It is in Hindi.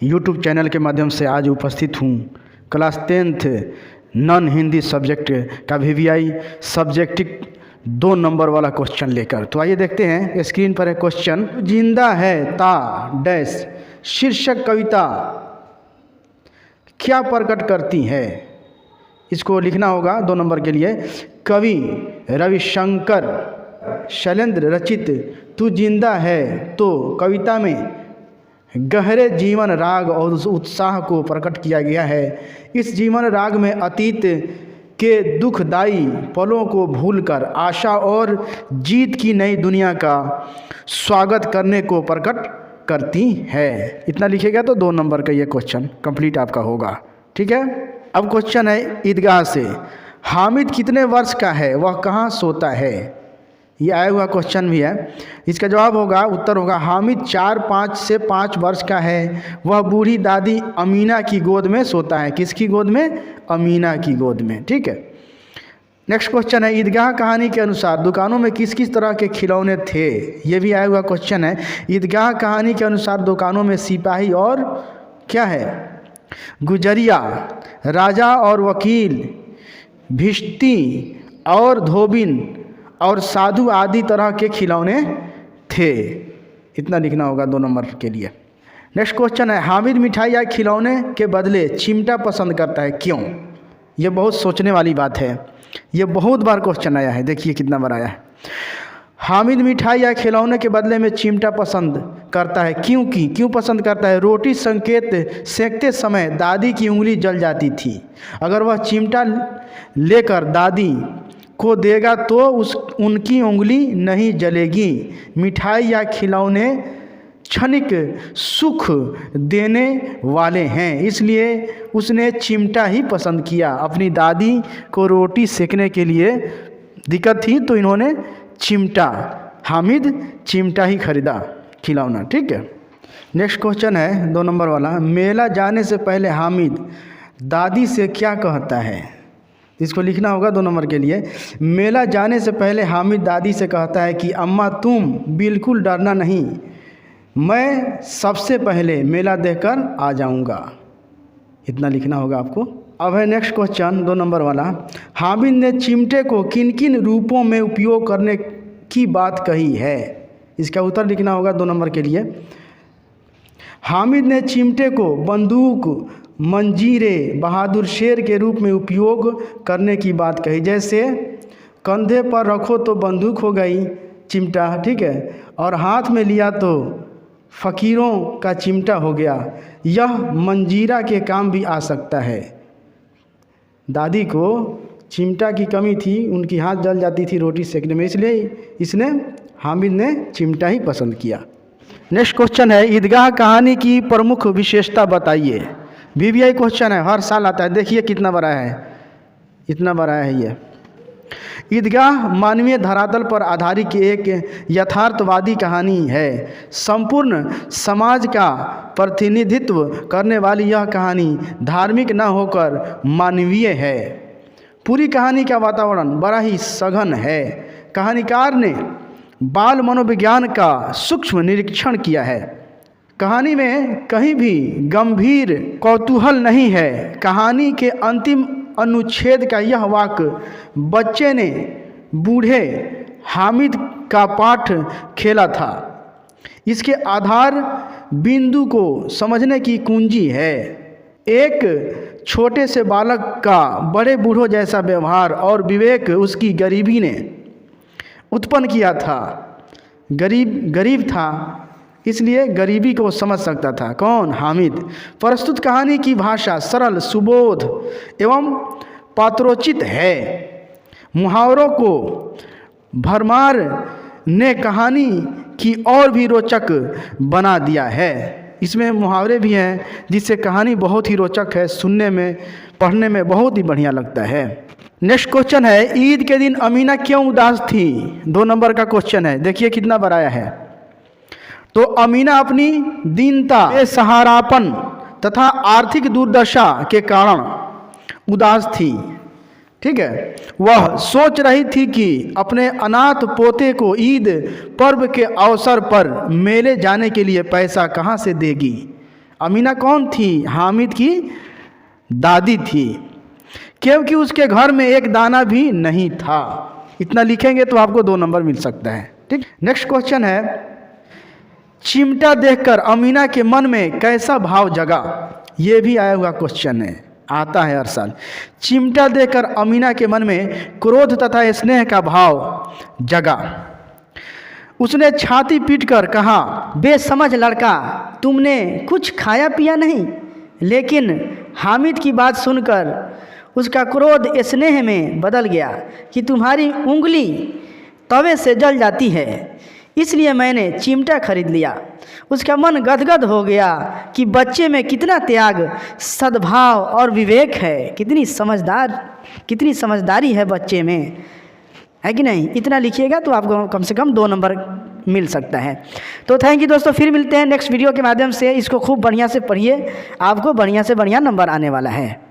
यूट्यूब चैनल के माध्यम से आज उपस्थित हूँ class 10th non Hindi subject का VVI सब्जेक्टिव 2 नंबर वाला क्वेश्चन लेकर। तो आइए देखते हैं, स्क्रीन पर है क्वेश्चन। जिंदा है ता डैश शीर्षक कविता क्या प्रकट करती है। इसको लिखना होगा 2 नंबर के लिए। कवि रविशंकर शैलेंद्र रचित तू जिंदा है तो कविता में गहरे जीवन राग और उस उत्साह को प्रकट किया गया है। इस जीवन राग में अतीत के दुखदाई पलों को भूलकर आशा और जीत की नई दुनिया का स्वागत करने को प्रकट करती है। इतना लिखेगा तो 2 नंबर का ये क्वेश्चन कंप्लीट आपका होगा। ठीक है। अब क्वेश्चन है ईदगाह से। हामिद कितने वर्ष का है, वह कहाँ सोता है। ये आया हुआ क्वेश्चन भी है। इसका जवाब होगा, उत्तर होगा हामिद 4-5 से 5 वर्ष का है। वह बूढ़ी दादी अमीना की गोद में सोता है। किसकी गोद में? अमीना की गोद में। ठीक है। नेक्स्ट क्वेश्चन है ईदगाह कहानी के अनुसार दुकानों में किस किस तरह के खिलौने थे। ये भी आया हुआ क्वेश्चन है। ईदगाह कहानी के अनुसार दुकानों में सिपाही और क्या है, गुजरिया, राजा और वकील, भिश्ती और धोबिन और साधु आदि तरह के खिलौने थे। इतना लिखना होगा 2 नंबर के लिए। नेक्स्ट क्वेश्चन है हामिद मिठाई या खिलौने के बदले चिमटा पसंद करता है, क्यों। यह बहुत सोचने वाली बात है। यह बहुत बार क्वेश्चन आया है। देखिए कितना बार आया है। हामिद मिठाई या खिलौने के बदले में चिमटा पसंद करता है क्योंकि क्यों पसंद करता है। रोटी संकेत सेकते समय दादी की उंगली जल जाती थी। अगर वह चिमटा लेकर दादी को देगा तो उनकी उंगली नहीं जलेगी। मिठाई या खिलौने क्षणिक सुख देने वाले हैं, इसलिए उसने चिमटा ही पसंद किया। अपनी दादी को रोटी सेकने के लिए दिक्कत थी तो इन्होंने चिमटा, हामिद चिमटा ही खरीदा, खिलौना। ठीक है। नेक्स्ट क्वेश्चन है 2 नंबर वाला। मेला जाने से पहले हामिद दादी से क्या कहता है। इसको लिखना होगा 2 नंबर के लिए। मेला जाने से पहले हामिद दादी से कहता है कि अम्मा तुम बिल्कुल डरना नहीं, मैं सबसे पहले मेला देखकर आ जाऊंगा। इतना लिखना होगा आपको। अब है नेक्स्ट क्वेश्चन 2 नंबर वाला। हामिद ने चिमटे को किन किन रूपों में उपयोग करने की बात कही है। इसका उत्तर लिखना होगा 2 नंबर के लिए। हामिद ने चिमटे को बंदूक, मंजीरे, बहादुर शेर के रूप में उपयोग करने की बात कही। जैसे कंधे पर रखो तो बंदूक हो गई चिमटा, ठीक है, और हाथ में लिया तो फ़कीरों का चिमटा हो गया। यह मंजीरा के काम भी आ सकता है। दादी को चिमटा की कमी थी, उनकी हाथ जल जाती थी रोटी सेकने में, इसलिए हामिद ने चिमटा ही पसंद किया। नेक्स्ट क्वेश्चन है ईदगाह कहानी की प्रमुख विशेषता बताइए। VVI क्वेश्चन है, हर साल आता है। देखिए कितना बड़ा है, इतना बड़ा है ये। ईदगाह मानवीय धरातल पर आधारित एक यथार्थवादी कहानी है। संपूर्ण समाज का प्रतिनिधित्व करने वाली यह कहानी धार्मिक न होकर मानवीय है। पूरी कहानी का वातावरण बड़ा ही सघन है। कहानीकार ने बाल मनोविज्ञान का सूक्ष्म निरीक्षण किया है। कहानी में कहीं भी गंभीर कौतूहल नहीं है। कहानी के अंतिम अनुच्छेद का यह वाक्य बच्चे ने बूढ़े हामिद का पाठ खेला था। इसके आधार बिंदु को समझने की कुंजी है। एक छोटे से बालक का बड़े बूढ़ों जैसा व्यवहार और विवेक उसकी गरीबी ने उत्पन्न किया था। गरीब था, इसलिए गरीबी को समझ सकता था। कौन? हामिद। प्रस्तुत कहानी की भाषा सरल, सुबोध एवं पात्रोचित है। मुहावरों को भरमार ने कहानी की और भी रोचक बना दिया है। इसमें मुहावरे भी हैं जिससे कहानी बहुत ही रोचक है, सुनने में पढ़ने में बहुत ही बढ़िया लगता है। नेक्स्ट क्वेश्चन है ईद के दिन अमीना क्यों उदास थी। 2 नंबर का क्वेश्चन है। देखिए कितना बड़ा है। तो अमीना अपनी दीनता, बेसहारापन तथा आर्थिक दुर्दशा के कारण उदास थी। ठीक है। वह सोच रही थी कि अपने अनाथ पोते को ईद पर्व के अवसर पर मेले जाने के लिए पैसा कहाँ से देगी। अमीना कौन थी? हामिद की दादी थी, क्योंकि उसके घर में एक दाना भी नहीं था। इतना लिखेंगे तो आपको 2 नंबर मिल सकता है। ठीक। नेक्स्ट क्वेश्चन है, चिमटा देखकर अमीना के मन में कैसा भाव जगा? ये भी आया हुआ क्वेश्चन है, आता है हर साल। चिमटा देखकर अमीना के मन में क्रोध तथा स्नेह का भाव जगा। उसने छाती पीटकर कहा, बेसमझ लड़का, तुमने कुछ खाया पिया नहीं? लेकिन हामिद की बात सुनकर उसका क्रोध स्नेह में बदल गया कि तुम्हारी उंगली तवे से जल जाती है, इसलिए मैंने चिमटा खरीद लिया। उसका मन गदगद हो गया कि बच्चे में कितना त्याग, सद्भाव और विवेक है, कितनी समझदारी है बच्चे में, है कि नहीं? इतना लिखिएगा तो आपको कम से कम 2 नंबर मिल सकता है। तो थैंक यू दोस्तों, फिर मिलते हैं नेक्स्ट वीडियो के माध्यम से। इसको खूब बढ़िया से पढ़िए, आपको बढ़िया से बढ़िया नंबर आने वाला है।